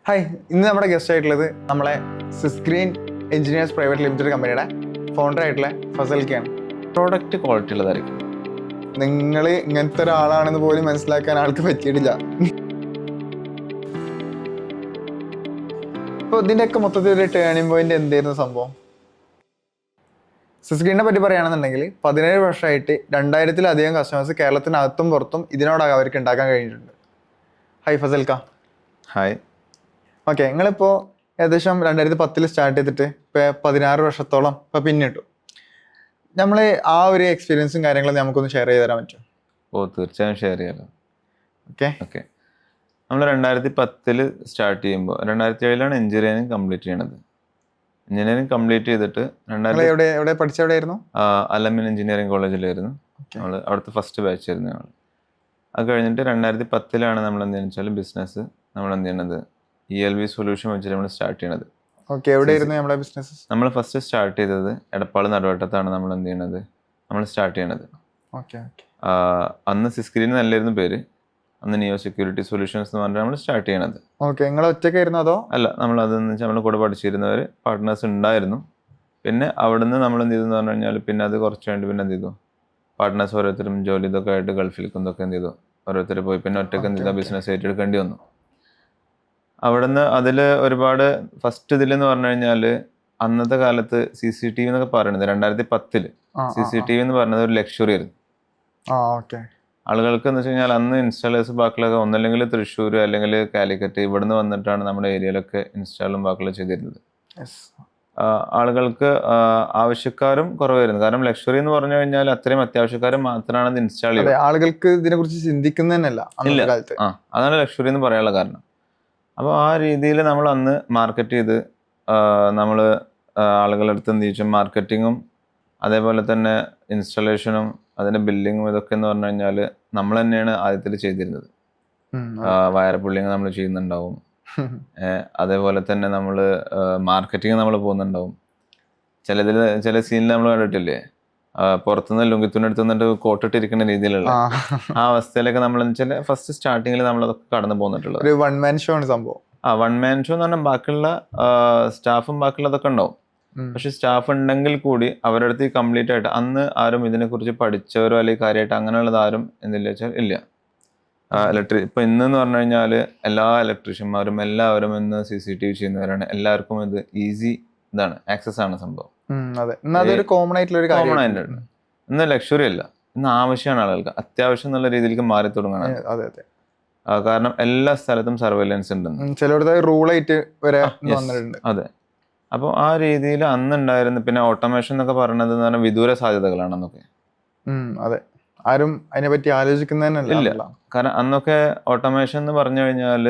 Hi, ഇന്ന് നമ്മുടെ guest ആയിട്ടുള്ളത് നമ്മളെ സിസ്ഗ്രീൻ എഞ്ചിനീയേഴ്സ് പ്രൈവറ്റ് ലിമിറ്റഡ് കമ്പനിയുടെ ഫൗണ്ടർ ആയിട്ടുള്ള ഫസൽക്കാണ്. പ്രോഡക്റ്റ് ക്വാളിറ്റി ഉള്ളതായിരിക്കും. നിങ്ങൾ ഇങ്ങനത്തെ ഒരാളാണെന്ന് പോലും മനസ്സിലാക്കാൻ ആൾക്ക് പറ്റിയിട്ടില്ല. അപ്പോൾ ഇതിൻ്റെയൊക്കെ മൊത്തത്തിൽ ഒരു ടേണിംഗ് പോയിന്റ് എന്തായിരുന്നു സംഭവം? സിസ്ഗ്രീനെ പറ്റി പറയുകയാണെന്നുണ്ടെങ്കിൽ 17 വർഷമായിട്ട് 2000-ലധികം കസ്റ്റമേഴ്സ് കേരളത്തിനകത്തും പുറത്തും ഇതിനോടകം അവർക്ക് ഉണ്ടാക്കാൻ കഴിഞ്ഞിട്ടുണ്ട്. ഹായ് ഫസൽക്ക. ഹായ്. ഓക്കെ, നിങ്ങളിപ്പോൾ ഏകദേശം 2010 സ്റ്റാർട്ട് ചെയ്തിട്ട് ഇപ്പോൾ 16 വർഷത്തോളം ഇപ്പോൾ പിന്നിട്ടു. നമ്മൾ ആ ഒരു എക്സ്പീരിയൻസും കാര്യങ്ങളും നമുക്കൊന്ന് ഷെയർ ചെയ്ത് തരാൻ പറ്റും? തീർച്ചയായും ഷെയർ ചെയ്യാലോ. ഓക്കെ. നമ്മൾ 2010 സ്റ്റാർട്ട് ചെയ്യുമ്പോൾ 2007 എഞ്ചിനീയറിംഗ് കംപ്ലീറ്റ് ചെയ്യണത്. എഞ്ചിനീയറിംഗ് കംപ്ലീറ്റ് ചെയ്തിട്ട് എവിടെ പഠിച്ചെവിടെയായിരുന്നു? അലമിൻ എഞ്ചിനീയറിംഗ് കോളേജിലായിരുന്നു. നമ്മൾ അവിടുത്തെ ഫസ്റ്റ് ബാച്ച് ആയിരുന്നു ഞങ്ങൾ. അത് കഴിഞ്ഞിട്ട് 2010 നമ്മൾ എന്ത് വെച്ചാൽ ബിസിനസ് നമ്മൾ എന്ത് ചെയ്യണത് ELV സൊല്യൂഷൻ വെച്ചിട്ട് നമ്മൾ സ്റ്റാർട്ട് ചെയ്യണത്. ഓക്കെ, എവിടെയായിരുന്നു നമ്മുടെ ബിസിനസ്? നമ്മൾ ഫസ്റ്റ് സ്റ്റാർട്ട് ചെയ്തത് എടപ്പാള് നടുവട്ടത്താണ് നമ്മൾ എന്ത് ചെയ്യണത് നമ്മൾ സ്റ്റാർട്ട് ചെയ്യണത്. അന്ന് സിസ്ഗ്രീൻ നല്ലായിരുന്നു പേര്. അന്ന് നിയോ സെക്യൂരിറ്റി സൊല്യൂഷൻസ് എന്ന് പറഞ്ഞാൽ നമ്മൾ സ്റ്റാർട്ട് ചെയ്യണത്. ഓക്കെ, നിങ്ങൾ ഒറ്റയ്ക്കായിരുന്നു അതോ? അല്ല, നമ്മൾ അതെന്ന് വെച്ചാൽ നമ്മുടെ കൂടെ പഠിച്ചിരുന്നവർ പാർട്ട്നേഴ്സ് ഉണ്ടായിരുന്നു. പിന്നെ അവിടുന്ന് നമ്മൾ എന്ത് ചെയ്തെന്ന് പറഞ്ഞു കഴിഞ്ഞാൽ പിന്നെ അത് കുറച്ച് കഴിഞ്ഞിട്ട് പിന്നെ എന്ത് ചെയ്തു, പാർട്ട്നേഴ്സ് ഓരോരുത്തരും ജോലി ഇതൊക്കെ ആയിട്ട് ഗൾഫിലേക്കൊക്കെ എന്ത് ചെയ്തു, ഓരോരുത്തർ പോയി പിന്നെ ഒറ്റയ്ക്ക് എന്ത് ചെയ്താൽ ബിസിനസ് ഏറ്റെടുക്കേണ്ടി വന്നു. അവിടുന്ന് അതിൽ ഒരുപാട് ഫസ്റ്റ് ഇതിലെന്ന് പറഞ്ഞു കഴിഞ്ഞാൽ അന്നത്തെ കാലത്ത് CCTV എന്നൊക്കെ പറയുന്നത് 2010 CCTV എന്ന് പറയുന്നത് ഒരു ലക്ഷറി ആയിരുന്നു. ആളുകൾക്ക് എന്ന് വെച്ച് കഴിഞ്ഞാൽ അന്ന് ഇൻസ്റ്റാളേഴ്സ് ബാക്കിലൊക്കെ ഒന്നല്ലെങ്കിൽ തൃശ്ശൂർ അല്ലെങ്കിൽ കാലിക്കറ്റ് ഇവിടുന്ന് വന്നിട്ടാണ് നമ്മുടെ ഏരിയയിലൊക്കെ ഇൻസ്റ്റാളും ബാക്കിലും ചെയ്തിരുന്നത്. ആളുകൾക്ക് ആവശ്യക്കാരും കുറവായിരുന്നു. കാരണം ലക്ഷറി എന്ന് പറഞ്ഞു കഴിഞ്ഞാൽ അത്രയും അത്യാവശ്യക്കാരും മാത്രമാണ് ഇത് ഇൻസ്റ്റാൾ ചെയ്യുന്നത്. ആളുകൾക്ക് ഇതിനെ കുറിച്ച് ചിന്തിക്കുന്നതന്നെയല്ല. അതാണ് ലക്ഷറി എന്ന് പറയാനുള്ള കാരണം. അപ്പോൾ ആ രീതിയിൽ നമ്മൾ അന്ന് മാർക്കറ്റ് ചെയ്ത് നമ്മൾ ആളുകളുടെ അടുത്ത് എന്ത് ചോദിച്ചാൽ മാർക്കറ്റിങ്ങും അതേപോലെ തന്നെ ഇൻസ്റ്റലേഷനും അതിൻ്റെ ബില്ലിങ്ങും ഇതൊക്കെ എന്ന് പറഞ്ഞു കഴിഞ്ഞാൽ നമ്മൾ തന്നെയാണ് ആദ്യത്തിൽ ചെയ്തിരുന്നത്. വയർ പുള്ളിങ് നമ്മൾ ചെയ്യുന്നുണ്ടാവും. അതേപോലെ തന്നെ നമ്മൾ മാർക്കറ്റിങ് നമ്മൾ പോകുന്നുണ്ടാവും. ചില സീനിൽ നമ്മൾ കണ്ടിട്ടില്ലേ, പുറത്തുനിന്ന് ലുങ്കിത്തുന്നെടുത്ത് നിന്നിട്ട് കോട്ടിട്ടിരിക്കുന്ന രീതിയിലുള്ള ആ അവസ്ഥയിലൊക്കെ നമ്മൾ വെച്ചാൽ ഫസ്റ്റ് സ്റ്റാർട്ടിങ്ങിൽ നമ്മളതൊക്കെ കടന്നു പോന്നിട്ടുള്ളത്. ഒരു വൺ മാൻ ഷോ ആണ് സംഭവം. വൺ മാൻ ഷോ എന്ന് പറഞ്ഞാൽ ബാക്കിയുള്ള സ്റ്റാഫും ബാക്കിയുള്ളതൊക്കെ ഉണ്ടാവും. പക്ഷെ സ്റ്റാഫ് ഉണ്ടെങ്കിൽ കൂടി അവരുടെ അടുത്ത് കംപ്ലീറ്റ് ആയിട്ട് അന്ന് ആരും ഇതിനെക്കുറിച്ച് പഠിച്ചവരോ അല്ലെങ്കിൽ കാര്യമായിട്ട് അങ്ങനെയുള്ളത് ആരും എന്തില്ല വെച്ചാൽ ഇല്ല. ഇപ്പൊ ഇന്ന് പറഞ്ഞു കഴിഞ്ഞാൽ എല്ലാ ഇലക്ട്രീഷ്യന്മാരും എല്ലാവരും ഇന്ന് CCTV ചെയ്യുന്നവരാണ്. എല്ലാവർക്കും ഇത് ഈസി ഇതാണ്, ആക്സസ് ആണ് സംഭവം. കോമൺ ആയിട്ട് ഇന്ന് ലക്ഷറി അല്ല, ഇന്ന് ആവശ്യമാണ് ആളുകൾക്ക്, അത്യാവശ്യം എന്നുള്ള രീതിയിലേക്ക് മാറി തുടങ്ങണം. കാരണം എല്ലാ സ്ഥലത്തും സർവൈലൻസ് ഉണ്ട്, റൂളായിട്ട് വരെ. അതെ. അപ്പോൾ ആ രീതിയിൽ അന്നുണ്ടായിരുന്നു. പിന്നെ ഓട്ടോമേഷൻ എന്നൊക്കെ പറയുന്നത് എന്ന് പറഞ്ഞാൽ വിദൂര സാധ്യതകളാണ് അന്നൊക്കെ. അതെ, ആരും അതിനെപ്പറ്റി ആലോചിക്കുന്നതല്ല. കാരണം അന്നൊക്കെ ഓട്ടോമേഷൻ എന്ന് പറഞ്ഞു കഴിഞ്ഞാൽ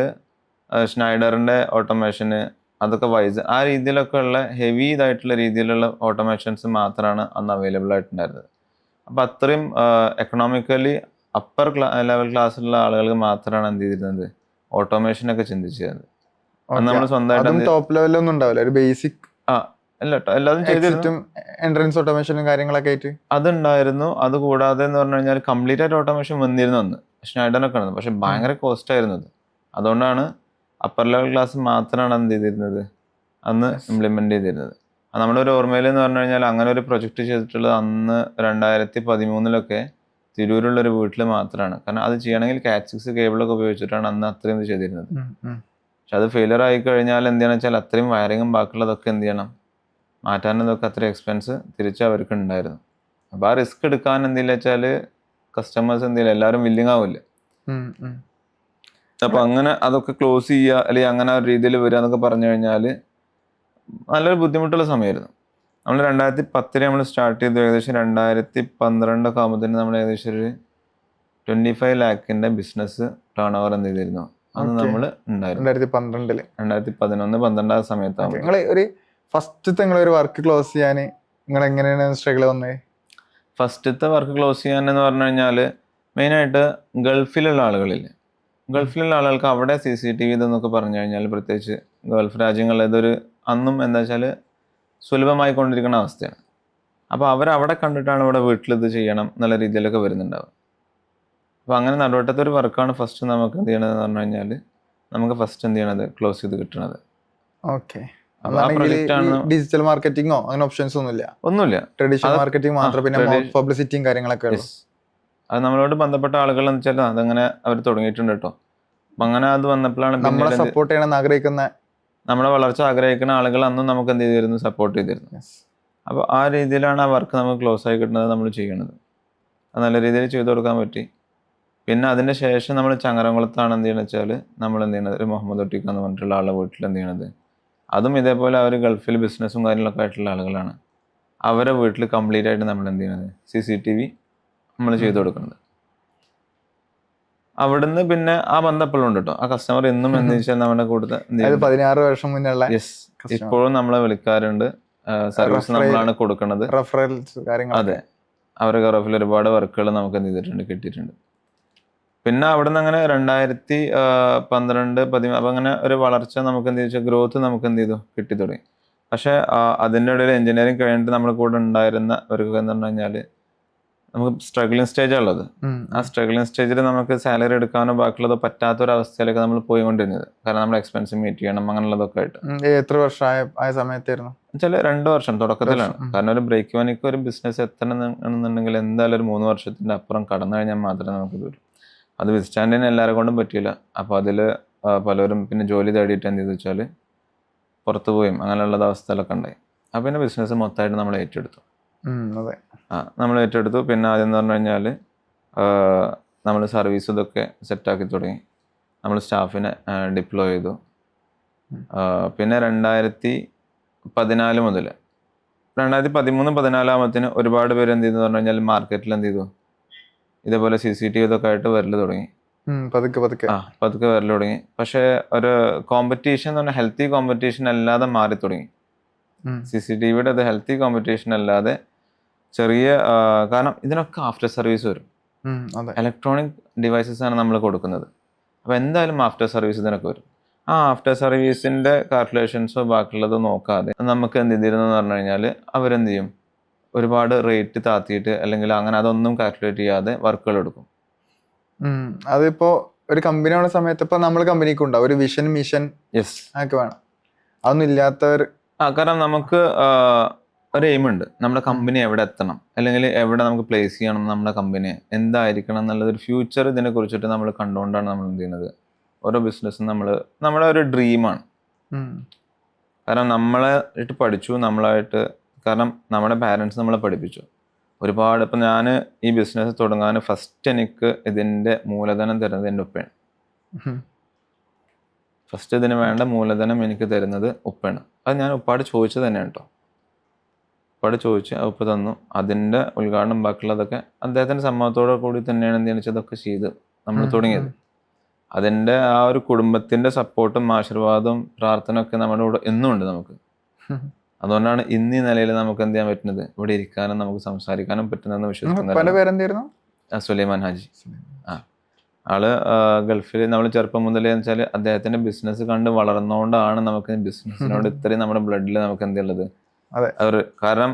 ഷ്നൈഡറിന്റെ ഓട്ടോമേഷന് അതൊക്കെ വൈസ് ആ രീതിയിലൊക്കെ ഉള്ള ഹെവി ഇതായിട്ടുള്ള രീതിയിലുള്ള ഓട്ടോമേഷൻസ് മാത്രമാണ് അന്ന് അവൈലബിൾ ആയിട്ടുണ്ടായിരുന്നത്. അപ്പം അത്രയും എക്കണോമിക്കലി അപ്പർ ലെവൽ ക്ലാസ്സിലുള്ള ആളുകൾക്ക് മാത്രമാണ് എന്ത് ചെയ്തിരുന്നത് ഓട്ടോമേഷനൊക്കെ ചിന്തിച്ചിരുന്നത്. നമ്മൾ സ്വന്തമായിട്ട് ടോപ്പ് ലെവലൊന്നും ഉണ്ടാവില്ല, ഒരു ബേസിക് എല്ലാതും ചെയ്തിരുന്നു. എൻട്രൻസ് ഓട്ടോമേഷനും കാര്യങ്ങളൊക്കെ ആയിട്ട് അതുണ്ടായിരുന്നു. അതുകൂടാതെ എന്ന് പറഞ്ഞു കഴിഞ്ഞാൽ കംപ്ലീറ്റ് ആയിട്ട് ഓട്ടോമേഷൻ വന്നിരുന്നു അന്ന് ഷ്നൈഡറിനൊക്കെ ആണ്. പക്ഷെ ഭയങ്കര കോസ്റ്റ് ആയിരുന്നു അത്. അതുകൊണ്ടാണ് അപ്പർ ലെവൽ ക്ലാസ് മാത്രമാണ് എന്ത് ചെയ്തിരുന്നത് അന്ന് ഇംപ്ലിമെന്റ് ചെയ്തിരുന്നത്. നമ്മുടെ ഒരു ഓർമ്മയിൽ എന്ന് പറഞ്ഞു കഴിഞ്ഞാൽ അങ്ങനെ ഒരു പ്രൊജക്ട് ചെയ്തിട്ടുള്ളത് അന്ന് 2013 തിരൂരുള്ളൊരു വീട്ടിൽ മാത്രമാണ്. കാരണം അത് ചെയ്യണമെങ്കിൽ CAT6 കേബിളൊക്കെ ഉപയോഗിച്ചിട്ടാണ് അന്ന് അത്രയും ഇത് ചെയ്തിരുന്നത്. പക്ഷെ അത് ഫെയിലിയർ ആയി കഴിഞ്ഞാൽ എന്ത് ചെയ്യണം വെച്ചാൽ അത്രയും വയറിങ്ങും ബാക്കിയുള്ളതൊക്കെ എന്ത് ചെയ്യണം മാറ്റാനതൊക്കെ അത്രയും എക്സ്പെൻസ് തിരിച്ച് അവർക്ക് ഉണ്ടായിരുന്നു. അപ്പോൾ ആ റിസ്ക് എടുക്കാൻ എന്തില്ല വെച്ചാൽ കസ്റ്റമേഴ്സ് എന്തെങ്കിലും എല്ലാവരും വില്ലിങ് ആവില്ല. അപ്പൊ അങ്ങനെ അതൊക്കെ ക്ലോസ് ചെയ്യുക അല്ലെങ്കിൽ അങ്ങനെ ഒരു രീതിയിൽ വരിക എന്നൊക്കെ പറഞ്ഞു കഴിഞ്ഞാൽ നല്ലൊരു ബുദ്ധിമുട്ടുള്ള സമയമായിരുന്നു. നമ്മൾ 2010 നമ്മൾ സ്റ്റാർട്ട് ചെയ്തു. ഏകദേശം 2012 ആകുമ്പോഴത്തേന് നമ്മൾ ഏകദേശം ഒരു 25 lakhന്റെ ബിസിനസ് ടേൺ ഓവർ എന്ത് ചെയ്തിരുന്നു അന്ന് നമ്മൾ ഉണ്ടായിരുന്നു. 2011-12 സമയത്താണ് ഫസ്റ്റത്തെ ഒരു വർക്ക് ക്ലോസ് ചെയ്യാൻ നിങ്ങൾ എങ്ങനെയാണ് സ്ട്രഗിൾ വന്നത്? ഫസ്റ്റത്തെ വർക്ക് ക്ലോസ് ചെയ്യാൻ എന്ന് പറഞ്ഞു കഴിഞ്ഞാൽ മെയിനായിട്ട് ഗൾഫിലുള്ള ആളുകളില്ലേ, ഗൾഫിലുള്ള ആളുകൾക്ക് അവിടെ CCTV ഇതെന്നൊക്കെ പറഞ്ഞു കഴിഞ്ഞാൽ പ്രത്യേകിച്ച് ഗൾഫ് രാജ്യങ്ങളിൽ ഇതൊരു അന്നും എന്താ വെച്ചാൽ സുലഭമായി കൊണ്ടിരിക്കുന്ന അവസ്ഥയാണ്. അപ്പോൾ അവരവിടെ കണ്ടിട്ടാണ് ഇവിടെ വീട്ടിലിത് ചെയ്യണം എന്നുള്ള രീതിയിലൊക്കെ വരുന്നുണ്ടാവുക. അപ്പോൾ അങ്ങനെ നടുവട്ടത്തെ ഒരു വർക്കാണ് ഫസ്റ്റ് നമുക്ക് എന്ത് ചെയ്യണമെന്ന് പറഞ്ഞു കഴിഞ്ഞാൽ നമുക്ക് ഫസ്റ്റ് എന്ത് ചെയ്യണത് ക്ലോസ് ചെയ്ത് കിട്ടണത്. ഓക്കെ. അപ്പൊ ആ project ആണ് ഡിജിറ്റൽ മാർക്കറ്റിംഗോ അങ്ങനെ ഓപ്ഷൻസ് ഒന്നുമില്ല? ഒന്നുമില്ല. ട്രഡീഷണൽ മാർക്കറ്റിംഗ് മാത്രം, പിന്നെ പബ്ലിസിറ്റിയും കാര്യങ്ങളൊക്കെ ഉള്ളു. Yes. അത് നമ്മളോട് ബന്ധപ്പെട്ട ആളുകൾ എന്ന് വെച്ചാൽ അതങ്ങനെ അവർ തുടങ്ങിയിട്ടുണ്ട് കേട്ടോ. അപ്പൊ അങ്ങനെ അത് വന്നപ്പോഴാണ് നമ്മളെ സപ്പോർട്ട് ചെയ്യണമെന്ന് ആഗ്രഹിക്കുന്ന, നമ്മുടെ വളർച്ച ആഗ്രഹിക്കുന്ന ആളുകൾ അന്നും നമുക്ക് എന്ത് ചെയ്തിരുന്നു, സപ്പോർട്ട് ചെയ്തിരുന്നു. അപ്പോൾ ആ രീതിയിലാണ് ആ വർക്ക് നമുക്ക് ക്ലോസ് ആയി കിട്ടുന്നത്, നമ്മൾ ചെയ്യണത്. അത് നല്ല രീതിയിൽ ചെയ്തു കൊടുക്കാൻ പറ്റി. പിന്നെ അതിൻ്റെ ശേഷം നമ്മൾ ചങ്ങരംകുളത്താണ് എന്ത് ചെയ്യണമെന്ന് വെച്ചാൽ നമ്മൾ എന്ത് ചെയ്യണത്, ഒരു മുഹമ്മദ് ഒട്ടിക്ക എന്ന് പറഞ്ഞിട്ടുള്ള ആളുടെ വീട്ടിൽ എന്ത് ചെയ്യണത്, അതും ഇതേപോലെ അവർ ഗൾഫിൽ ബിസിനസ്സും കാര്യങ്ങളൊക്കെ ആയിട്ടുള്ള ആളുകളാണ്. അവരെ വീട്ടിൽ കംപ്ലീറ്റ് ആയിട്ട് നമ്മൾ എന്ത് ചെയ്യണത്, CCTV നമ്മൾ ചെയ്തു കൊടുക്കുന്നത്. അവിടുന്ന് പിന്നെ ആ ബന്ധപ്പെട്ടും ഉണ്ട് കേട്ടോ. ആ കസ്റ്റമർ എന്നും എന്ത് വെച്ചാൽ നമ്മുടെ കൂടുതൽ 16 വർഷം മുന്നുള്ള ഇപ്പോഴും നമ്മളെ വിളിക്കാറുണ്ട്. സർവീസ് നമ്മളാണ് കൊടുക്കുന്നത്. റെഫറൽസ് കാര്യങ്ങൾ. അതെ, അവരുടെ ഗൾഫിൽ ഒരുപാട് വർക്കുകൾ നമുക്ക് എന്ത് ചെയ്തിട്ടുണ്ട്, കിട്ടിയിട്ടുണ്ട്. പിന്നെ അവിടെ നിന്ന് അങ്ങനെ 2012, 13 അപ്പം അങ്ങനെ ഒരു വളർച്ച നമുക്ക് എന്ത് വെച്ചാൽ ഗ്രോത്ത് നമുക്ക് എന്ത് ചെയ്തു, കിട്ടി തുടങ്ങി. പക്ഷെ അതിൻ്റെ ഇടയിൽ എഞ്ചിനീയറിംഗ് കഴിഞ്ഞിട്ട് നമ്മുടെ കൂടെ ഉണ്ടായിരുന്ന ഒരു എന്ന് പറഞ്ഞു കഴിഞ്ഞാൽ നമുക്ക് സ്ട്രഗ്ലിംഗ് സ്റ്റേജാണ് ഉള്ളത്. ആ സ്ട്രഗ്ലിംഗ് സ്റ്റേജിൽ നമുക്ക് സാലറി എടുക്കാനോ ബാക്കിയുള്ളതോ പറ്റാത്തൊരവസ്ഥയിലൊക്കെ നമ്മൾ പോയിക്കൊണ്ടിരുന്നത്. കാരണം നമ്മുടെ എക്സ്പെൻസ് മീറ്റ് ചെയ്യണം, അങ്ങനെയുള്ളതൊക്കെ ആയിട്ട്. എത്ര വർഷം ആയ സമയത്തായിരുന്നു? വെച്ചാൽ 2 വർഷം തുടക്കത്തിലാണ്. കാരണം ഒരു ബ്രേക്ക് ഇവനിക്ക് ഒരു ബിസിനസ് എത്തണമെന്നുണ്ടെങ്കിൽ എന്തായാലും ഒരു 3 വർഷത്തിൻ്റെ അപ്പുറം കടന്നു കഴിഞ്ഞാൽ മാത്രമേ നമുക്ക് വരും. അത് വിസ്റ്റാൻഡിന് എല്ലാവരെ കൊണ്ടും പറ്റിയില്ല. അപ്പോൾ അതിൽ പലരും പിന്നെ ജോലി തേടിയിട്ട് എന്ത് ചെയ്തു വെച്ചാൽ പുറത്തു പോയും അങ്ങനെയുള്ള അവസ്ഥകളൊക്കെ ഉണ്ടായി. അപ്പോൾ പിന്നെ ബിസിനസ് മൊത്തമായിട്ട് നമ്മൾ ഏറ്റെടുത്തു. നമ്മൾ ഏറ്റെടുത്തു. പിന്നെ ആദ്യം എന്ന് പറഞ്ഞു കഴിഞ്ഞാൽ നമ്മൾ സർവീസ് ഇതൊക്കെ സെറ്റാക്കി തുടങ്ങി. നമ്മൾ സ്റ്റാഫിനെ ഡിപ്ലോയ് ചെയ്തു. പിന്നെ 2014 മുതൽ 2013, 2014 ഒരുപാട് പേര് എന്ത് ചെയ്തു പറഞ്ഞു കഴിഞ്ഞാൽ മാർക്കറ്റിൽ എന്ത് ചെയ്തു, ഇതേപോലെ CCTV ഇതൊക്കെ ആയിട്ട് വരൽ തുടങ്ങി. പതുക്കെ വരൽ തുടങ്ങി. പക്ഷേ ഒരു കോമ്പറ്റീഷൻ എന്ന് പറഞ്ഞാൽ ഹെൽത്തി കോമ്പറ്റീഷൻ അല്ലാതെ മാറി തുടങ്ങി. CCTVയുടെ അത് ഹെൽത്തി കോമ്പറ്റീഷൻ അല്ലാതെ ചെറിയ, കാരണം ഇതിനൊക്കെ ആഫ്റ്റർ സർവീസ് വരും. ഇലക്ട്രോണിക് ഡിവൈസസ് ആണ് നമ്മൾ കൊടുക്കുന്നത്. അപ്പോൾ എന്തായാലും ആഫ്റ്റർ സർവീസ് ഇതിനൊക്കെ വരും. ആ ആഫ്റ്റർ സർവീസിൻ്റെ കാൽക്കുലേഷൻസോ ബാക്കിയുള്ളതോ നോക്കാതെ നമുക്ക് എന്ത് ചെയ്തിരുന്നു എന്ന് പറഞ്ഞു കഴിഞ്ഞാൽ അവരെന്ത് ചെയ്യും, ഒരുപാട് റേറ്റ് താത്തിയിട്ട് അല്ലെങ്കിൽ അങ്ങനെ അതൊന്നും കാൽക്കുലേറ്റ് ചെയ്യാതെ വർക്കുകൾ എടുക്കും. അതിപ്പോ ഒരു കമ്പനി ആവുന്ന സമയത്ത് ഇപ്പൊ നമ്മൾ കമ്പനിക്ക് ഉണ്ടാവും ഒരു വിഷൻ, മിഷൻ ഒക്കെ വേണം. അതൊന്നും ഇല്ലാത്തവർ, കാരണം നമുക്ക് ഒരു എയിം ഉണ്ട്, നമ്മുടെ കമ്പനി എവിടെ എത്തണം അല്ലെങ്കിൽ എവിടെ നമുക്ക് പ്ലേസ് ചെയ്യണം, നമ്മുടെ കമ്പനി എന്തായിരിക്കണം എന്നുള്ളതൊരു ഫ്യൂച്ചർ ഇതിനെ കുറിച്ചിട്ട് നമ്മൾ കണ്ടുകൊണ്ടാണ് നമ്മൾ എന്ത് ചെയ്യുന്നത്. ഓരോ ബിസിനസ്സും നമ്മുടെ ഒരു ഡ്രീമാണ്. കാരണം നമ്മളെ ആയിട്ട് പഠിച്ചു, നമ്മളായിട്ട്, കാരണം നമ്മുടെ പാരൻസ് നമ്മളെ പഠിപ്പിച്ചു ഒരുപാട്. ഇപ്പം ഞാൻ ഈ ബിസിനസ് തുടങ്ങാൻ ഫസ്റ്റ് എനിക്ക് ഇതിൻ്റെ മൂലധനം തരുന്നത് എൻ്റെ ഉപ്പയാണ്. ഫസ്റ്റ് ഇതിന് വേണ്ട മൂലധനം എനിക്ക് തരുന്നത് ഉപ്പയാണ്. അത് ഞാൻ ഉപ്പാട് ചോദിച്ചത് തന്നെയാണ് കേട്ടോ. ഉപ്പാട് ചോദിച്ച് ഉപ്പ തന്നു. അതിൻ്റെ ഉദ്ഘാടനം ബാക്കിയുള്ളതൊക്കെ അദ്ദേഹത്തിൻ്റെ സമ്മതത്തോടു കൂടി തന്നെയാണ് എന്ത് വെച്ചതൊക്കെ ചെയ്ത് നമ്മൾ തുടങ്ങിയത്. അതിൻ്റെ ആ ഒരു കുടുംബത്തിൻ്റെ സപ്പോർട്ടും ആശീർവാദവും പ്രാർത്ഥനയൊക്കെ നമ്മുടെ കൂടെ എന്നും ഉണ്ട് നമുക്ക്. അതുകൊണ്ടാണ് ഇന്ന് ഈ നിലയിൽ നമുക്ക് എന്ത് ചെയ്യാൻ പറ്റുന്നത്, ഇവിടെ ഇരിക്കാനും നമുക്ക് സംസാരിക്കാനും പറ്റുന്നതെന്ന് വിശ്വസിക്കുന്നു. സുലൈമാൻ ഹാജി. ആള് ഗൾഫിൽ നമ്മൾ ചെറുപ്പം മുതലേ എന്ന് വെച്ചാൽ അദ്ദേഹത്തിന്റെ ബിസിനസ് കണ്ട് വളർന്നുകൊണ്ടാണ് നമുക്ക് ബിസിനസ്സിനോട് ഇത്രയും നമ്മുടെ ബ്ലഡിൽ നമുക്ക് എന്തുള്ളത്. കാരണം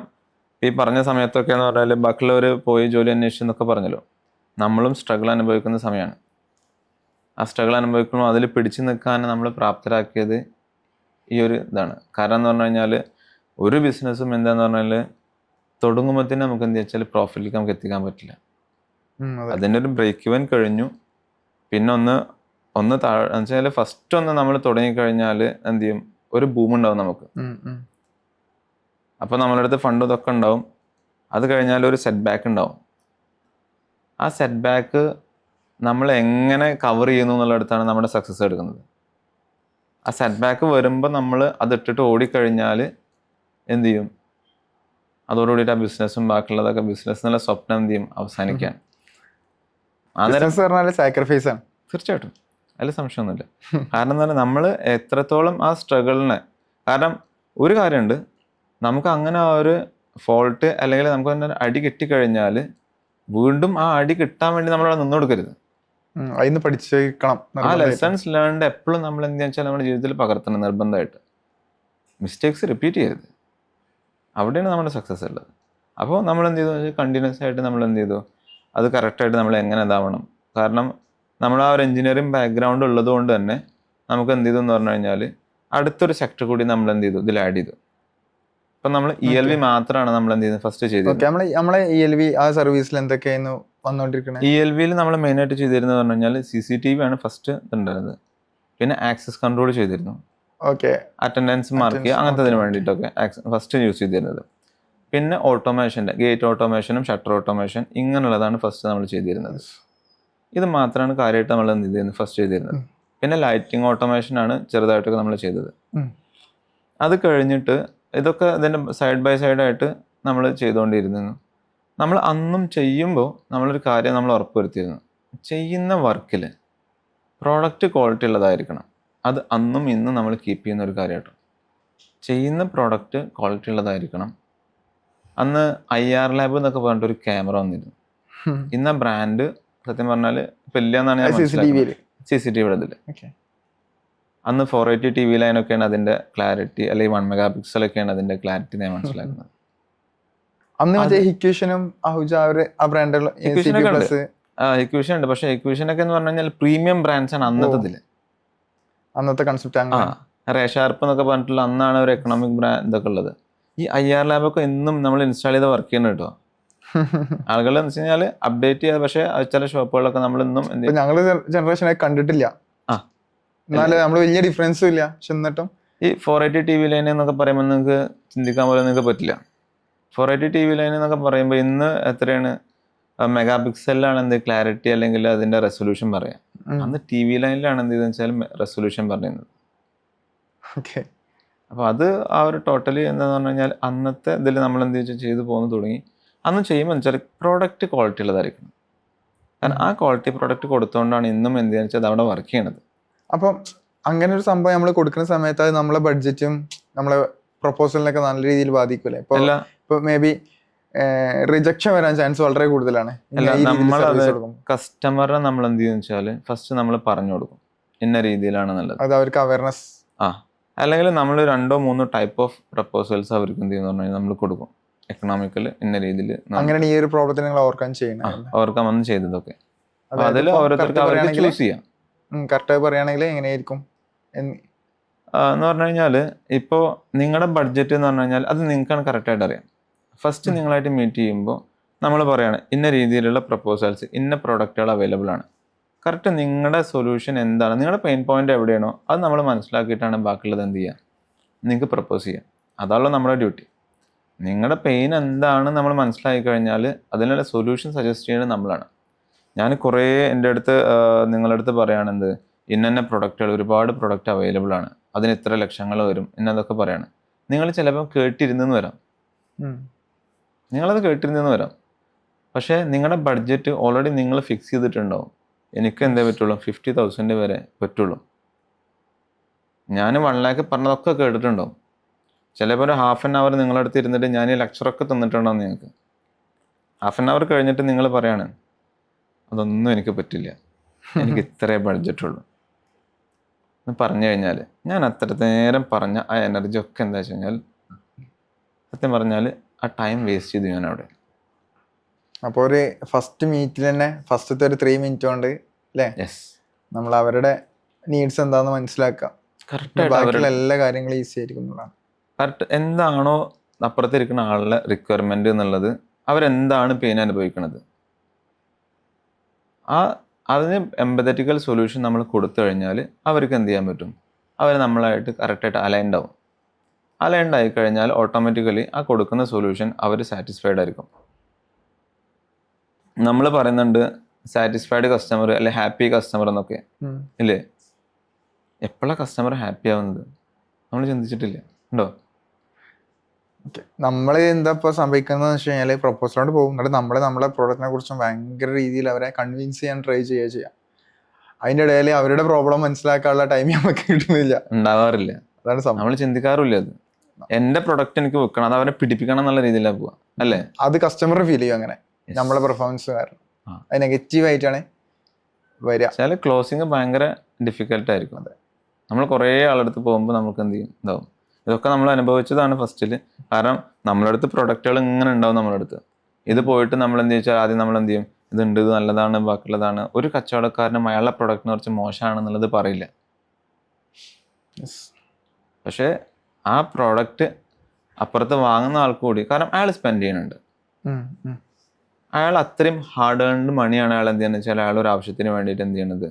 ഈ പറഞ്ഞ സമയത്തൊക്കെ എന്ന് പറഞ്ഞാൽ ബാക്കിയുള്ളവർ പോയി ജോലി അന്വേഷിച്ചെന്നൊക്കെ പറഞ്ഞല്ലോ, നമ്മളും സ്ട്രഗിൾ അനുഭവിക്കുന്ന സമയമാണ്. ആ സ്ട്രഗിൾ അനുഭവിക്കുമ്പോൾ അതിൽ പിടിച്ചു നിൽക്കാൻ നമ്മൾ പ്രാപ്തരാക്കിയത് ഈ ഒരു ഇതാണ്. കാരണം എന്ന് പറഞ്ഞു കഴിഞ്ഞാൽ ഒരു ബിസിനസ്സും എന്താന്ന് പറഞ്ഞാൽ തുടങ്ങുമ്പോഴത്തേന് നമുക്ക് എന്ത് വെച്ചാൽ പ്രോഫിറ്റിലേക്ക് നമുക്ക് എത്തിക്കാൻ പറ്റില്ല. അതിൻ്റെ ഒരു ബ്രേക്ക് ഇവൻ കഴിഞ്ഞു. പിന്നെ ഒന്ന് താഴെ വെച്ചാൽ ഫസ്റ്റ് ഒന്ന് നമ്മൾ തുടങ്ങിക്കഴിഞ്ഞാൽ എന്ത് ചെയ്യും, ഒരു ബൂം ഉണ്ടാവും നമുക്ക്. അപ്പോൾ നമ്മളുടെ അടുത്ത് ഫണ്ട് ഇതൊക്കെ ഉണ്ടാവും. അത് കഴിഞ്ഞാൽ ഒരു സെറ്റ് ബാക്ക് ഉണ്ടാവും. ആ സെറ്റ് ബാക്ക് നമ്മൾ എങ്ങനെ കവർ ചെയ്യുന്നു എന്നുള്ളിടത്താണ് നമ്മുടെ സക്സസ് എടുക്കുന്നത്. ആ സെറ്റ് ബാക്ക് വരുമ്പോൾ നമ്മൾ അതിട്ടിട്ട് ഓടിക്കഴിഞ്ഞാൽ എന്ത് ചെയ്യും, അതോടുകൂടിയിട്ട് ആ ബിസിനസ്സും ബാക്കിയുള്ളതൊക്കെ ബിസിനസ് എന്നുള്ള സ്വപ്നം എന്ത് ചെയ്യും, അവസാനിക്കാൻ. സാക്രിഫൈസ് ആണ് തീർച്ചയായിട്ടും, അതിൽ സംശയമൊന്നുമില്ല. കാരണം എന്താ പറയുക, നമ്മൾ എത്രത്തോളം ആ സ്ട്രഗിളിനെ, കാരണം ഒരു കാര്യമുണ്ട്, നമുക്ക് അങ്ങനെ ആ ഒരു ഫോൾട്ട് അല്ലെങ്കിൽ നമുക്ക് തന്നെ അടി കിട്ടിക്കഴിഞ്ഞാൽ വീണ്ടും ആ അടി കിട്ടാൻ വേണ്ടി നമ്മളവിടെ നിന്ന് കൊടുക്കരുത്. അതിന് പഠിച്ചേക്കണം. ആ ലെസൺസ് ലേൺഡ് എപ്പോഴും നമ്മൾ എന്ത് വെച്ചാൽ നമ്മുടെ ജീവിതത്തിൽ പകർത്തണം നിർബന്ധമായിട്ട്. മിസ്റ്റേക്സ് റിപ്പീറ്റ് ചെയ്യരുത്. അവിടെയാണ് നമ്മുടെ സക്സസ് ഉള്ളത്. അപ്പോൾ നമ്മൾ എന്ത് ചെയ്തു, കണ്ടിന്യൂസ് ആയിട്ട് നമ്മൾ എന്ത് ചെയ്തു, അത് കറക്റ്റായിട്ട് നമ്മൾ എങ്ങനെ ഇതാവണം. കാരണം നമ്മൾ ആ ഒരു എഞ്ചിനീയറിംഗ് ബാക്ക്ഗ്രൗണ്ട് ഉള്ളത് കൊണ്ട് തന്നെ നമുക്ക് എന്ത് ചെയ്തു എന്ന് പറഞ്ഞു കഴിഞ്ഞാൽ അടുത്തൊരു സെക്ടർ കൂടി നമ്മൾ എന്ത് ചെയ്തു ഇതിൽ ആഡ് ചെയ്തു. ഇപ്പൊ നമ്മൾ ELV മാത്രമാണ് നമ്മൾ എന്ത് ചെയ്യുന്നത് ഫസ്റ്റ് ചെയ്തത്. ഓക്കെ, നമ്മളെ ELV ആ സർവീസിൽ എന്തൊക്കെയായിരുന്നു വന്നുകൊണ്ടിരിക്കുന്നത്? ELVയിൽ നമ്മൾ മെയിൻ ആയിട്ട് ചെയ്തിരുന്നത് പറഞ്ഞു കഴിഞ്ഞാൽ CCTV ആണ് ഫസ്റ്റ് ഉണ്ടായിരുന്നത്. പിന്നെ ആക്സസ് കൺട്രോൾ ചെയ്തിരുന്നു. ഓക്കെ, അറ്റൻഡൻസ് മാർക്ക് ചെയ്യുക അങ്ങനത്തെ വേണ്ടിയിട്ടൊക്കെ ഫസ്റ്റ് യൂസ് ചെയ്തിരുന്നത്. പിന്നെ ഓട്ടോമേഷൻ്റെ ഗേറ്റ് ഓട്ടോമേഷനും ഷട്ടർ ഓട്ടോമേഷൻ ഇങ്ങനെയുള്ളതാണ് ഫസ്റ്റ് നമ്മൾ ചെയ്തിരുന്നത്. ഇത് മാത്രമാണ് കാര്യമായിട്ട് നമ്മൾ എന്ത് ചെയ്തിരുന്നത് ഫസ്റ്റ് ചെയ്തിരുന്നത്. പിന്നെ ലൈറ്റിംഗ് ഓട്ടോമേഷൻ ആണ് ചെറുതായിട്ടൊക്കെ നമ്മൾ ചെയ്തത്. അത് കഴിഞ്ഞിട്ട് ഇതൊക്കെ ഇതിൻ്റെ സൈഡ് ബൈ സൈഡായിട്ട് നമ്മൾ ചെയ്തുകൊണ്ടിരുന്നു. നമ്മൾ അന്നും ചെയ്യുമ്പോൾ നമ്മളൊരു കാര്യം നമ്മൾ ഉറപ്പുവരുത്തിയിരുന്നു, ചെയ്യുന്ന വർക്കിൽ പ്രോഡക്റ്റ് ക്വാളിറ്റി ഉള്ളതായിരിക്കണം. അത് അന്നും ഇന്നും നമ്മൾ കീപ്പ് ചെയ്യുന്ന ഒരു കാര്യമായിട്ടോ. ചെയ്യുന്ന പ്രോഡക്റ്റ് ക്വാളിറ്റി ഉള്ളതായിരിക്കണം. അന്ന് IR ലാബ് എന്നൊക്കെ പറഞ്ഞിട്ടൊരു ക്യാമറ വന്നിരുന്നു. ഇന്ന ബ്രാൻഡ് സത്യം പറഞ്ഞാൽ ഇപ്പം ഇല്ല എന്നാണ് ഞാൻ മനസ്സിലാക്കുന്നത്. CCTV ഇതിൽ അന്ന് 480 TV ലൈനൊക്കെയാണ് അതിൻ്റെ ക്ലാരിറ്റി, അല്ലെങ്കിൽ 1 MP ഒക്കെയാണ് അതിൻ്റെ ക്ലാരിറ്റി ഞാൻ മനസ്സിലാക്കുന്നത്. അന്ന് മറ്റേ ഹിക്യൂഷനും ആ ബ്രാൻഡുള്ള ഹിക്യൂഷൻ ഉണ്ട്. പക്ഷേ ഹിക്യൂഷനൊക്കെ എന്ന് പറഞ്ഞു കഴിഞ്ഞാൽ പ്രീമിയം ബ്രാൻഡ്സ് ആണ് അന്നത്തെ കൺസെപ്റ്റ്. റേഷാർപ്പ് എന്നൊക്കെ പറഞ്ഞിട്ടുള്ള അന്നാണ് ഒരു എക്കണോമിക് ബ്രാൻഡ് ഇതൊക്കെ ഉള്ളത്. ഈ IR ലാബൊക്കെ എന്നും നമ്മൾ ഇൻസ്റ്റാൾ ചെയ്ത് വർക്ക് ചെയ്യുന്നത് കേട്ടോ. ആളുകൾ എന്ന് വെച്ച് കഴിഞ്ഞാൽ അപ്ഡേറ്റ് ചെയ്യാതെ, പക്ഷേ ചില ഷോപ്പുകളൊക്കെ നമ്മൾ ഇന്നും ഞങ്ങള് ജനറേഷനായി കണ്ടിട്ടില്ല. എന്നാലും നമ്മൾ വലിയ ഡിഫറൻസും ഇല്ല. പക്ഷെ എന്നിട്ടും ഈ 480 TV ലൈൻ എന്നൊക്കെ പറയുമ്പോൾ നിങ്ങൾക്ക് ചിന്തിക്കാൻ പോലും നിങ്ങൾക്ക് പറ്റില്ല. 480 TV ലൈൻ എന്നൊക്കെ പറയുമ്പോൾ ഇന്ന് എത്രയാണ് മെഗാപിക്സലിലാണ് എന്ത് ക്ലാരിറ്റി അല്ലെങ്കിൽ അതിന്റെ റെസൊല്യൂഷൻ പറയാം. അന്ന് TV ലൈനിലാണ് എന്ത് ചെയ്തെന്ന് വെച്ചാൽ റെസൊല്യൂഷൻ പറയുന്നത്. അപ്പോൾ അത് ആ ഒരു ടോട്ടലി എന്താന്ന് പറഞ്ഞു കഴിഞ്ഞാൽ അന്നത്തെ ഇതിൽ നമ്മൾ എന്ത് വെച്ചാൽ ചെയ്തു പോകുന്നു തുടങ്ങി. അന്ന് ചെയ്യുമ്പോൾ വെച്ചാൽ പ്രോഡക്റ്റ് ക്വാളിറ്റി ഉള്ളതായിരിക്കണം. കാരണം ആ ക്വാളിറ്റി പ്രോഡക്റ്റ് കൊടുത്തുകൊണ്ടാണ് ഇന്നും എന്ത് ചെയ്യുന്നത് വെച്ചാൽ അത് അവിടെ വർക്ക് ചെയ്യണത്. അപ്പം അങ്ങനെ ഒരു സംഭവം നമ്മൾ കൊടുക്കുന്ന സമയത്ത് അത് നമ്മളെ ബഡ്ജറ്റും നമ്മളെ പ്രൊപ്പോസലിനൊക്കെ നല്ല രീതിയിൽ ബാധിക്കൂലേ? ഇപ്പൊ മേ ബി റിജക്ഷൻ വരാൻ ചാൻസ് വളരെ കൂടുതലാണ്. കസ്റ്റമറെ നമ്മൾ എന്ത് ചെയ്യുന്ന വെച്ചാൽ ഫസ്റ്റ് നമ്മൾ പറഞ്ഞു കൊടുക്കും ഇന്ന രീതിയിലാണ് നല്ലത്. അത് അവർക്ക് അവയർനെസ് അല്ലെങ്കിൽ നമ്മൾ 2-3 ടൈപ്പ് ഓഫ് പ്രപ്പോസൽസ് അവർക്ക് എന്ത് ചെയ്യുന്ന പറഞ്ഞാൽ നമ്മൾ കൊടുക്കും. എക്കണോമിക്കൽ ഇന്ന രീതിയിൽ അങ്ങനെയാണ് ഈ ഒരു പ്രോബ്ലത്തിന് നിങ്ങൾ ഓവർകം ചെയ്യണം. ഓവർകം വന്ന് ചെയ്തതൊക്കെ അതിൽ ഓരോരുത്തർക്ക് അവർക്ക് ചൂസ് ചെയ്യാം. കറക്റ്റായി പറയുകയാണെങ്കിൽ എങ്ങനെയായിരിക്കും എന്ന് പറഞ്ഞു കഴിഞ്ഞാൽ ഇപ്പോൾ നിങ്ങളുടെ ബഡ്ജറ്റ് എന്ന് പറഞ്ഞു കഴിഞ്ഞാൽ അത് നിങ്ങൾക്കാണ് കറക്റ്റായിട്ട് അറിയാം. ഫസ്റ്റ് നിങ്ങളായിട്ട് മീറ്റ് ചെയ്യുമ്പോൾ നമ്മൾ പറയുകയാണ് ഇന്ന രീതിയിലുള്ള പ്രപ്പോസൽസ് ഇന്ന പ്രൊഡക്റ്റുകൾ അവൈലബിൾ ആണ്. കറക്റ്റ് നിങ്ങളുടെ സൊല്യൂഷൻ എന്താണ്, നിങ്ങളുടെ പെയിൻ പോയിന്റ് എവിടെയാണോ അത് നമ്മൾ മനസ്സിലാക്കിയിട്ടാണ് ബാക്കിയുള്ളത് എന്ത് ചെയ്യുക നിങ്ങൾക്ക് പ്രപ്പോസ് ചെയ്യാം. അതാണല്ലോ നമ്മുടെ ഡ്യൂട്ടി. നിങ്ങളുടെ പെയിൻ എന്താണ് നമ്മൾ മനസ്സിലാക്കി കഴിഞ്ഞാൽ അതിനുള്ള സൊല്യൂഷൻ സജസ്റ്റ് ചെയ്യുന്നത് നമ്മളാണ്. ഞാൻ കുറേ എൻ്റെ അടുത്ത് നിങ്ങളുടെ അടുത്ത് പറയുകയാണെന്ത് ഇന്ന പ്രൊഡക്റ്റുകൾ ഒരുപാട് പ്രൊഡക്റ്റ് അവൈലബിൾ ആണ്, അതിന് ഇത്ര ലക്ഷങ്ങൾ വരും എന്നതൊക്കെ പറയാണ്. നിങ്ങൾ ചിലപ്പോൾ കേട്ടിരുന്നെന്ന് വരാം, നിങ്ങളത് കേട്ടിരുന്നെന്ന് വരാം. പക്ഷേ നിങ്ങളുടെ ബഡ്ജറ്റ് ഓൾറെഡി നിങ്ങൾ ഫിക്സ് ചെയ്തിട്ടുണ്ടാവും. എനിക്ക് എന്തേ പറ്റുള്ളൂ 50,000 വരെ പറ്റുള്ളൂ. ഞാൻ 1 lakh പറഞ്ഞതൊക്കെ കേട്ടിട്ടുണ്ടാവും. ചിലപ്പോൾ ഒരു ½ an hour നിങ്ങളുടെ അടുത്ത് ഇരുന്നിട്ട് ഞാൻ ഈ ലെക്ചറൊക്കെ തന്നിട്ടുണ്ടാവും. നിങ്ങൾക്ക് ½ an hour കഴിഞ്ഞിട്ട് നിങ്ങൾ പറയാണ് അതൊന്നും എനിക്ക് പറ്റില്ല, എനിക്ക് ഇത്രേ ബഡ്ജറ്റുള്ളൂ എന്ന് പറഞ്ഞു കഴിഞ്ഞാൽ ഞാൻ അത്ര നേരം പറഞ്ഞ ആ എനർജി ഒക്കെ എന്താ വെച്ച് കഴിഞ്ഞാൽ സത്യം പറഞ്ഞാൽ ആ ടൈം വേസ്റ്റ് ചെയ്തു ഞാൻ അവിടെ. അപ്പോൾ ഒരു ഫസ്റ്റ് മീറ്റിൽ തന്നെ ഫസ്റ്റത്തെ ഒരു 3 minute കൊണ്ട് അല്ലേ നമ്മൾ അവരുടെ നീഡ്സ് എന്താന്ന് മനസ്സിലാക്കാം. ബാക്കിയുള്ള എല്ലാ കാര്യങ്ങളും ഈസി ആയിരിക്കും. കറക്റ്റ് എന്താണോ അപ്പുറത്തിരിക്കുന്ന ആളുടെ റിക്വയർമെന്റ് എന്നുള്ളത്, അവരെന്താണ് പെയിൻ അനുഭവിക്കുന്നത്, അതിന് എംപതറ്റിക്കൽ സൊല്യൂഷൻ നമ്മൾ കൊടുത്തു കഴിഞ്ഞാൽ അവർക്ക് എന്ത് ചെയ്യാൻ പറ്റും, അവർ നമ്മളായിട്ട് കറക്റ്റായിട്ട് അലൈൻഡ് ആവും. അലൈൻഡ് ആയി കഴിഞ്ഞാൽ ഓട്ടോമാറ്റിക്കലി ആ കൊടുക്കുന്ന സൊല്യൂഷൻ അവർ സാറ്റിസ്ഫൈഡ് ആയിരിക്കും. നമ്മൾ പറയുന്നുണ്ട് സാറ്റിസ്ഫൈഡ് കസ്റ്റമർ അല്ലെ ഹാപ്പി കസ്റ്റമർ എന്നൊക്കെ ഇല്ലേ? എപ്പോഴാണ് കസ്റ്റമർ ഹാപ്പി ആവുന്നത് നമ്മൾ ചിന്തിച്ചിട്ടില്ല ഉണ്ടോ? നമ്മൾ എന്താ ഇപ്പോൾ സംഭവിക്കുന്നത് വെച്ച് കഴിഞ്ഞാൽ പ്രൊപ്പോസലോട് പോകും, എന്നിട്ട് നമ്മളെ പ്രോഡക്റ്റിനെ കുറിച്ചും ഭയങ്കര രീതിയിൽ അവരെ കൺവിൻസ് ചെയ്യാൻ ട്രൈ ചെയ്യാം. അതിൻ്റെ ഇടയിൽ അവരുടെ പ്രോബ്ലം മനസ്സിലാക്കാനുള്ള ടൈം നമുക്ക് കിട്ടുന്നില്ല, ഉണ്ടാവാറില്ല. അതാണ് നമ്മൾ ചിന്തിക്കാറില്ല. അത് എന്റെ പ്രൊഡക്റ്റ് എനിക്ക് വെക്കണം, അത് അവരെ പിടിപ്പിക്കണം എന്നുള്ള രീതിയിലാണ് പോവാ അല്ലേ? അത് കസ്റ്റമറിന് ഫീൽ ചെയ്യും അങ്ങനെ നമ്മളെ പെർഫോമൻസ് കാരണം. അത് നെഗറ്റീവ് ആയിട്ടാണ് വരിക. ചില ക്ലോസിങ് ഭയങ്കര ഡിഫിക്കൽട്ട് ആയിരിക്കും. അതെ, നമ്മൾ കുറേ ആളെടുത്ത് പോകുമ്പോൾ നമുക്ക് എന്ത് ചെയ്യും ഇതാവും. ഇതൊക്കെ നമ്മൾ അനുഭവിച്ചതാണ് ഫസ്റ്റിൽ. കാരണം നമ്മളടുത്ത് പ്രൊഡക്റ്റുകൾ ഇങ്ങനെ ഉണ്ടാവും നമ്മളടുത്ത്. ഇത് പോയിട്ട് നമ്മൾ എന്ത് ചോദിച്ചാൽ ആദ്യം നമ്മൾ എന്ത് ചെയ്യും, ഇതുണ്ട്, ഇത് നല്ലതാണ്, ബാക്കിയുള്ളതാണ്. ഒരു കച്ചവടക്കാരനും അയാളുടെ പ്രൊഡക്റ്റിനെ കുറിച്ച് മോശമാണെന്നുള്ളത് പറയില്ല. Yes. പക്ഷേ ആ പ്രോഡക്റ്റ് അപ്പുറത്ത് വാങ്ങുന്ന ആൾക്ക് കൂടി, കാരണം അയാൾ സ്പെൻഡ് ചെയ്യുന്നുണ്ട്, ഉം, ഉം. അയാൾ അത്രയും ഹാർഡ് ഏൺഡ് മണിയാണ് അയാൾ എന്ത് ചെയ്യുന്നത് വെച്ചാൽ അയാൾ ഒരു ആവശ്യത്തിന് വേണ്ടിയിട്ട് എന്ത് ചെയ്യണത്,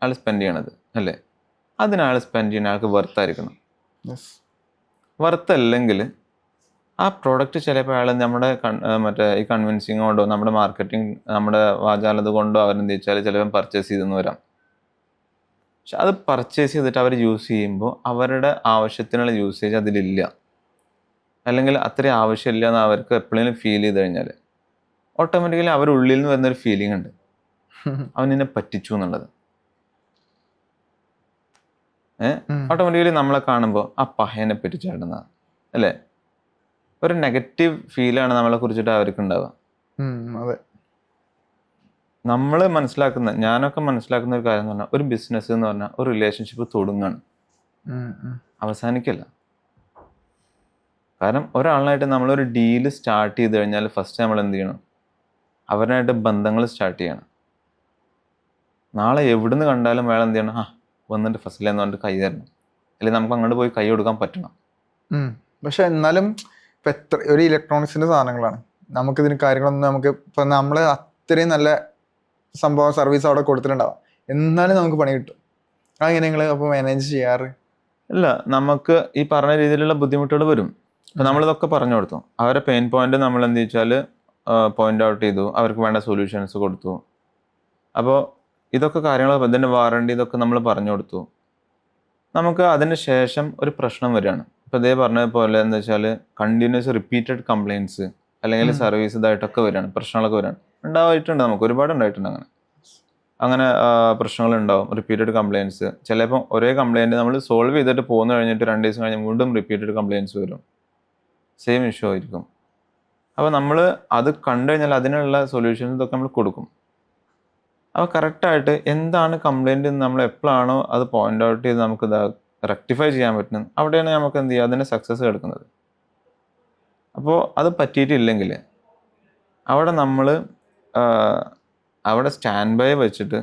അയാൾ സ്പെൻഡ് ചെയ്യണത് അല്ലേ. അതിനയാൾ സ്പെൻഡ് ചെയ്യുന്ന ആൾക്ക് വെർത്തായിരിക്കണം. Yes. വെർത്തല്ലെങ്കിൽ ആ പ്രോഡക്റ്റ് ചിലപ്പോൾ അയാൾ നമ്മുടെ മറ്റേ ഈ കൺവിൻസിങ് കൊണ്ടോ നമ്മുടെ മാർക്കറ്റിംഗ് നമ്മുടെ വാചാലത കൊണ്ടോ അവരെന്ത് വെച്ചാൽ ചിലപ്പോൾ പർച്ചേസ് ചെയ്തെന്ന് വരാം. പക്ഷെ അത് പർച്ചേസ് ചെയ്തിട്ട് അവർ യൂസ് ചെയ്യുമ്പോൾ അവരുടെ ആവശ്യത്തിനുള്ള യൂസേജ് അതിലില്ല, അല്ലെങ്കിൽ അത്രയും ആവശ്യമില്ല എന്ന് അവർക്ക് എപ്പോഴെങ്കിലും ഫീൽ ചെയ്ത് കഴിഞ്ഞാൽ ഓട്ടോമാറ്റിക്കലി അവരുടെ ഉള്ളിൽ നിന്ന് വരുന്നൊരു ഫീലിംഗ് ഉണ്ട്, അവൻ എന്നെ പറ്റിച്ചു എന്നുള്ളത്. ഓട്ടോമാറ്റിക്കലി നമ്മളെ കാണുമ്പോൾ ആ പഹയനെ പറ്റിച്ചേട്ടുന്ന അല്ലേ, ഒരു നെഗറ്റീവ് ഫീലാണ് നമ്മളെ കുറിച്ചിട്ട് അവർക്ക് ഉണ്ടാവുക. അതെ. നമ്മൾ മനസ്സിലാക്കുന്ന, ഞാനൊക്കെ മനസ്സിലാക്കുന്ന ഒരു കാര്യം എന്ന് പറഞ്ഞാൽ, ഒരു ബിസിനസ് എന്ന് പറഞ്ഞാൽ ഒരു റിലേഷൻഷിപ്പ് തുടങ്ങുകയാണ്, അവസാനിക്കല്ല. കാരണം ഒരാളായിട്ട് നമ്മളൊരു ഡീല് സ്റ്റാർട്ട് ചെയ്ത് കഴിഞ്ഞാൽ ഫസ്റ്റ് നമ്മൾ എന്ത് ചെയ്യണം, അവരുമായിട്ട് ബന്ധങ്ങൾ സ്റ്റാർട്ട് ചെയ്യണം. നാളെ എവിടുന്ന് കണ്ടാലും അയാൾ എന്ത് ചെയ്യണം, വന്നിട്ട് ഫസ്റ്റിലെന്ന് പറഞ്ഞിട്ട് കൈ തരണം, അല്ലെങ്കിൽ നമുക്ക് അങ്ങോട്ട് പോയി കൈ കൊടുക്കാൻ പറ്റണം. പക്ഷെ എന്നാലും ഇപ്പം എത്ര ഒരു ഇലക്ട്രോണിക്സിൻ്റെ സാധനങ്ങളാണ്, നമുക്കിതിന് കാര്യങ്ങളൊന്നും നമുക്ക് ഇപ്പം നമ്മൾ അത്രയും നല്ല സംഭവം സർവീസ് അവിടെ കൊടുത്തിട്ടുണ്ടാവാം, എന്നാലും നമുക്ക് പണി കിട്ടും. അങ്ങനെ നിങ്ങൾ അപ്പോൾ മാനേജ് ചെയ്യാറ്? ഇല്ല, നമുക്ക് ഈ പറഞ്ഞ രീതിയിലുള്ള ബുദ്ധിമുട്ടുകൾ വരും. അപ്പം നമ്മളിതൊക്കെ പറഞ്ഞു കൊടുത്തു, അവരെ പെയിൻ പോയിന്റ് നമ്മൾ എന്ത് വെച്ചാൽ പോയിന്റ് ഔട്ട് ചെയ്തു, അവർക്ക് വേണ്ട സൊല്യൂഷൻസ് കൊടുത്തു. അപ്പോൾ ഇതൊക്കെ കാര്യങ്ങൾ, ഇതിൻ്റെ വാറണ്ടി ഇതൊക്കെ നമ്മൾ പറഞ്ഞു കൊടുത്തു. നമുക്ക് അതിന് ശേഷം ഒരു പ്രശ്നം വരികയാണ്. ഇപ്പോൾ ഇതേ പറഞ്ഞതുപോലെ എന്താ വെച്ചാൽ കണ്ടിന്യൂസ് റിപ്പീറ്റഡ് കംപ്ലയിൻറ്റ്സ് അല്ലെങ്കിൽ സർവീസ് ഇതായിട്ടൊക്കെ വരികയാണ്, പ്രശ്നങ്ങളൊക്കെ വരികയാണ്. ഉണ്ടായിട്ടുണ്ട്, നമുക്ക് ഒരുപാട് ഉണ്ടായിട്ടുണ്ട് അങ്ങനെ പ്രശ്നങ്ങളുണ്ടാവും, റിപ്പീറ്റഡ് കംപ്ലയിൻറ്റ്സ്. ചിലപ്പോൾ ഒരേ കംപ്ലയിൻറ്റ് നമ്മൾ സോൾവ് ചെയ്തിട്ട് പോകുന്ന കഴിഞ്ഞിട്ട് 2 ദിവസം കഴിഞ്ഞ് വീണ്ടും റിപ്പീറ്റഡ് കംപ്ലയിൻറ്റ്സ് വരും, സെയിം ഇഷ്യൂ ആയിരിക്കും. അപ്പോൾ നമ്മൾ അത് കണ്ടു കഴിഞ്ഞാൽ അതിനുള്ള സൊല്യൂഷൻസ് ഇതൊക്കെ നമ്മൾ കൊടുക്കും. അപ്പോൾ കറക്റ്റായിട്ട് എന്താണ് കംപ്ലയിൻറ്റ് എന്ന് നമ്മൾ എപ്പോഴാണോ അത് പോയിന്റ് ഔട്ട് ചെയ്ത് നമുക്ക് റെക്ടിഫൈ ചെയ്യാൻ പറ്റുന്നത്, അവിടെയാണ് നമുക്ക് എന്ത് ചെയ്യുക, അതിന് സക്സസ് കിടക്കുന്നത്. അപ്പോൾ അത് പറ്റിയിട്ടില്ലെങ്കിൽ അവിടെ നമ്മൾ അവിടെ സ്റ്റാൻഡ് ബൈ വെച്ചിട്ട്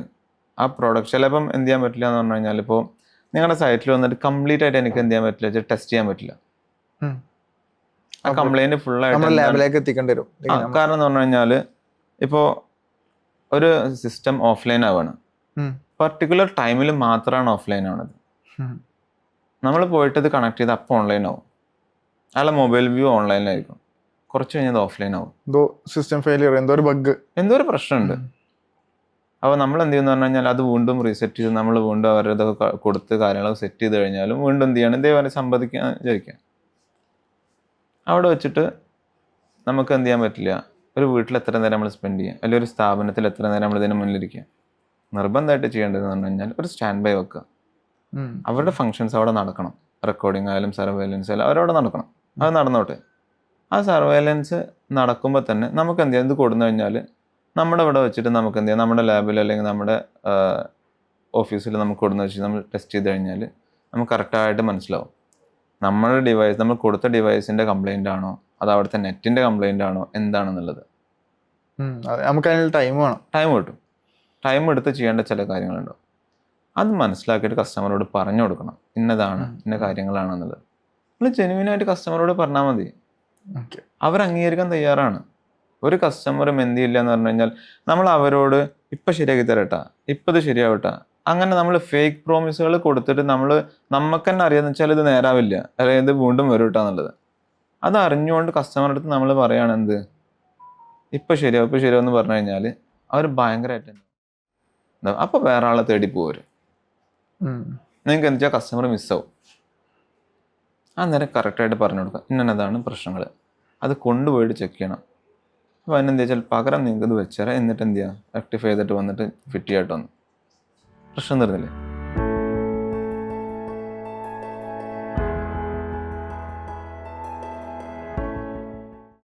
ആ പ്രോഡക്റ്റ് ചിലപ്പം എന്ത് ചെയ്യാൻ പറ്റില്ല എന്ന് പറഞ്ഞു കഴിഞ്ഞാൽ, ഇപ്പോൾ നിങ്ങളുടെ സൈറ്റിൽ വന്നിട്ട് കംപ്ലീറ്റ് ആയിട്ട് എനിക്ക് എന്ത് ചെയ്യാൻ പറ്റില്ല വെച്ചാൽ ടെസ്റ്റ് ചെയ്യാൻ പറ്റില്ല. ആ കംപ്ലൈൻറ്റ് ഫുള്ളായിട്ട് ലാബിലേക്ക് എത്തിക്കേണ്ടി വരും. കാരണം എന്ന് പറഞ്ഞു കഴിഞ്ഞാൽ ഇപ്പോൾ ഒരു സിസ്റ്റം ഓഫ്ലൈൻ ആവാണ്, പർട്ടിക്കുലർ ടൈമിൽ മാത്രമാണ് ഓഫ്ലൈൻ ആവണത്. നമ്മൾ പോയിട്ട് ഇത് കണക്ട് ചെയ്ത് അപ്പോൾ ഓൺലൈൻ ആവും, അയാളെ മൊബൈൽ വ്യൂ ഓൺലൈനിലായിരിക്കും, കുറച്ച് കഴിഞ്ഞത് ഓഫ്ലൈൻ ആവും. സിസ്റ്റം ഫെയിലിയർ, എന്തോ ഒരു പ്രശ്നമുണ്ട്. അപ്പോൾ നമ്മൾ എന്ത് ചെയ്യുന്ന പറഞ്ഞു കഴിഞ്ഞാൽ അത് വീണ്ടും റീസെറ്റ് ചെയ്ത് നമ്മൾ വീണ്ടും അവരുടെതൊക്കെ കൊടുത്ത് കാര്യങ്ങളൊക്കെ സെറ്റ് ചെയ്ത് കഴിഞ്ഞാലും വീണ്ടും എന്ത് ചെയ്യണം, ഇതേപോലെ സമ്മതിക്കാൻ വിചാരിക്കുക. അവിടെ വെച്ചിട്ട് നമുക്ക് എന്ത് ചെയ്യാൻ പറ്റില്ല, ഒരു വീട്ടിൽ എത്ര നേരം നമ്മൾ സ്പെൻഡ് ചെയ്യുക, അല്ലെങ്കിൽ ഒരു സ്ഥാപനത്തിൽ എത്ര നേരം നമ്മൾ ഇതിന് മുന്നിലിരിക്കുക. നിർബന്ധമായിട്ട് ചെയ്യേണ്ടതെന്ന് പറഞ്ഞു കഴിഞ്ഞാൽ ഒരു സ്റ്റാൻഡ് ബൈ വെക്കുക. അവരുടെ ഫങ്ഷൻസ് അവിടെ നടക്കണം, റെക്കോർഡിംഗ് ആയാലും സർവൈലൻസ് ആയാലും അവരവിടെ നടക്കണം, അത് നടന്നോട്ടെ. ആ സർവൈലൻസ് നടക്കുമ്പോൾ തന്നെ നമുക്ക് എന്ത് ചെയ്യാം, ഇത് കൊടുന്നു കഴിഞ്ഞാൽ നമ്മുടെ ഇവിടെ വെച്ചിട്ട് നമുക്ക് എന്ത് ചെയ്യാം, നമ്മുടെ ലാബിൽ അല്ലെങ്കിൽ നമ്മുടെ ഓഫീസിൽ നമുക്ക് കൊടുന്ന് വെച്ച് നമ്മൾ ടെസ്റ്റ് ചെയ്ത് കഴിഞ്ഞാൽ നമുക്ക് കറക്റ്റായിട്ട് മനസ്സിലാവും നമ്മുടെ ഡിവൈസ്, നമ്മൾ കൊടുത്ത ഡിവൈസിൻ്റെ കംപ്ലൈൻ്റ് ആണോ, അത് അവിടുത്തെ നെറ്റിൻ്റെ കംപ്ലൈൻ്റ് ആണോ എന്താണെന്നുള്ളത്. നമുക്ക് അതിന് ടൈം കിട്ടും. ടൈം എടുത്ത് ചെയ്യേണ്ട ചില കാര്യങ്ങളുണ്ടാവും, അത് മനസ്സിലാക്കിയിട്ട് കസ്റ്റമറോട് പറഞ്ഞു കൊടുക്കണം, ഇന്നതാണ് ഇന്ന കാര്യങ്ങളാണെന്നുള്ളത്. നമ്മൾ ജെന്യുവിനായിട്ട് കസ്റ്റമറോട് പറഞ്ഞാൽ മതി, അവർ അംഗീകരിക്കാൻ തയ്യാറാണ്. ഒരു കസ്റ്റമറും എന്ത് ചെയ്യില്ല എന്ന് പറഞ്ഞു കഴിഞ്ഞാൽ നമ്മൾ അവരോട് ഇപ്പം ശരിയാക്കി തരട്ടാ, ഇപ്പം ഇത് ശരിയാവട്ടാ, അങ്ങനെ നമ്മൾ ഫേക്ക് പ്രോമിസുകൾ കൊടുത്തിട്ട് നമുക്ക് തന്നെ അറിയാമെന്ന് വെച്ചാൽ ഇത് നേരാവില്ല, അല്ലെങ്കിൽ ഇത് വീണ്ടും വരും എന്നുള്ളത്. അത് അറിഞ്ഞുകൊണ്ട് കസ്റ്റമറുടെ അടുത്ത് നമ്മൾ പറയുകയാണ് എന്ത് ഇപ്പം ശരിയാവും എന്ന് പറഞ്ഞു കഴിഞ്ഞാൽ അവർ ഭയങ്കരമായിട്ട് അപ്പോൾ വേറെ ആളെ തേടി പോരും. നിങ്ങൾക്ക് എന്താ വെച്ചാൽ കസ്റ്റമർ മിസ്സാവും. ആ നേരം കറക്റ്റായിട്ട് പറഞ്ഞു കൊടുക്കുക, ഇന്നതാണ് പ്രശ്നങ്ങൾ, അത് കൊണ്ടുപോയിട്ട് ചെക്ക് ചെയ്യണം. അപ്പോൾ അതിനെന്താ വെച്ചാൽ പകരം നിങ്ങൾക്ക് ഇത് വെച്ചാൽ എന്നിട്ട് എന്ത് ചെയ്യുക, റെക്ടിഫൈ ചെയ്തിട്ട് വന്നിട്ട് ഫിറ്റ് ചെയ്യായിട്ട് വന്നു, പ്രശ്നം തീർന്നില്ലേ.